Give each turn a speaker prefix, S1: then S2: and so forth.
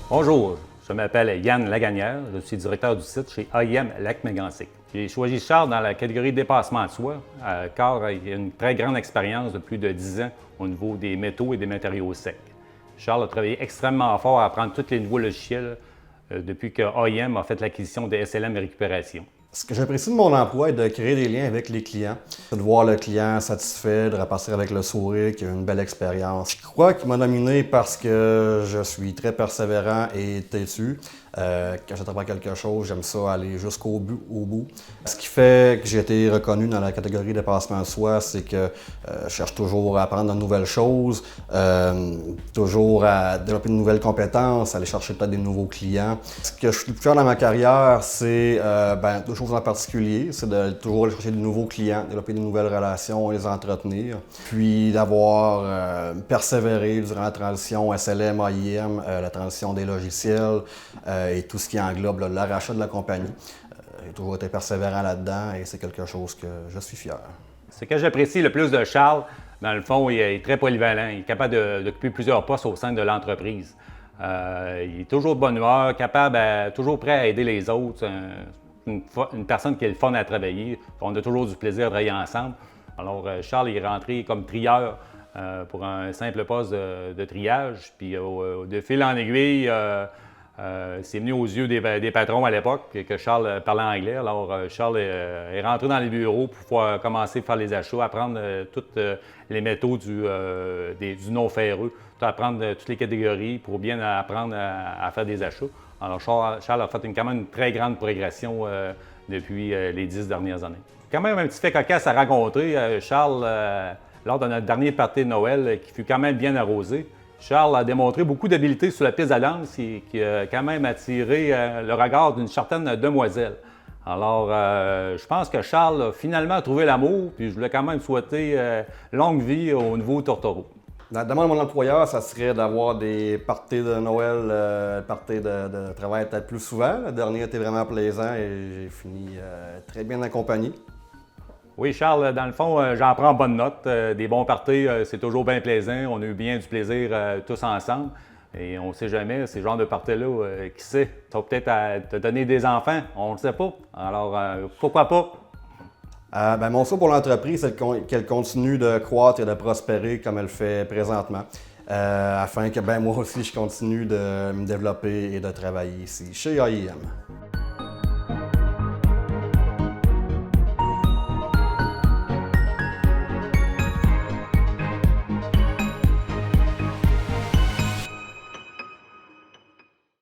S1: Bonjour, je m'appelle Yann Lagagnère, je suis directeur du site chez AIM Lac-Mégantic. J'ai choisi Charles dans la catégorie dépassement de soi, car il a une très grande expérience de plus de 10 ans au niveau des métaux et des matériaux secs. Charles a travaillé extrêmement fort à apprendre tous les nouveaux logiciels depuis que AIM a fait l'acquisition de SLM Récupération.
S2: Ce que j'apprécie de mon emploi est de créer des liens avec les clients. C'est de voir le client satisfait, de repartir avec le sourire, qu'il a une belle expérience. Je crois qu'il m'a nominé parce que je suis très persévérant et têtu. Quand j'attrape quelque chose, j'aime ça aller jusqu'au bout. Ce qui fait que j'ai été reconnu dans la catégorie dépassement de soi, c'est que je cherche toujours à apprendre de nouvelles choses, toujours à développer de nouvelles compétences, aller chercher peut-être des nouveaux clients. Ce que je suis le plus fier dans ma carrière, c'est deux choses en particulier. C'est de toujours aller chercher de nouveaux clients, développer de nouvelles relations, les entretenir. Puis d'avoir persévéré durant la transition SLM, AIM, la transition des logiciels et tout ce qui englobe le rachat de la compagnie. J'ai toujours été persévérant là-dedans et c'est quelque chose que je suis fier.
S1: Ce que j'apprécie le plus de Charles, dans le fond, il est très polyvalent. Il est capable d'occuper plusieurs postes au sein de l'entreprise. Il est toujours de bonne humeur, capable, toujours prêt à aider les autres. Une personne qui est le fun à travailler. On a toujours du plaisir à travailler ensemble. Alors, Charles est rentré comme trieur pour un simple poste de triage. Puis, de fil en aiguille, c'est venu aux yeux des patrons à l'époque que Charles parlait anglais. Alors, Charles est rentré dans les bureaux pour pouvoir commencer à faire les achats, apprendre tous les métaux du non-ferreux, apprendre toutes les catégories pour bien apprendre à faire des achats. Alors, Charles a fait quand même une très grande progression depuis les 10 dernières années. Quand même un petit fait cocasse à rencontrer, Charles, lors de notre dernier party de Noël, qui fut quand même bien arrosé. Charles a démontré beaucoup d'habileté sur la piste à danse et qui a quand même attiré le regard d'une certaine demoiselle. Alors, je pense que Charles a finalement trouvé l'amour, puis je voulais quand même souhaiter longue vie au nouveau Tortoro.
S2: La demande de mon employeur, ça serait d'avoir des parties de Noël, parties de travail peut-être plus souvent. Le dernier était vraiment plaisant et j'ai fini très bien accompagné.
S1: Oui, Charles, dans le fond, j'en prends bonne note. Des bons parties, c'est toujours bien plaisant. On a eu bien du plaisir tous ensemble. Et on ne sait jamais, ces genres de parties-là, qui sait, ça va peut-être te donner des enfants, on ne le sait pas. Alors, pourquoi pas?
S2: Mon souhait pour l'entreprise, c'est qu'elle continue de croître et de prospérer comme elle fait présentement, afin que moi aussi, je continue de me développer et de travailler ici, chez AIM.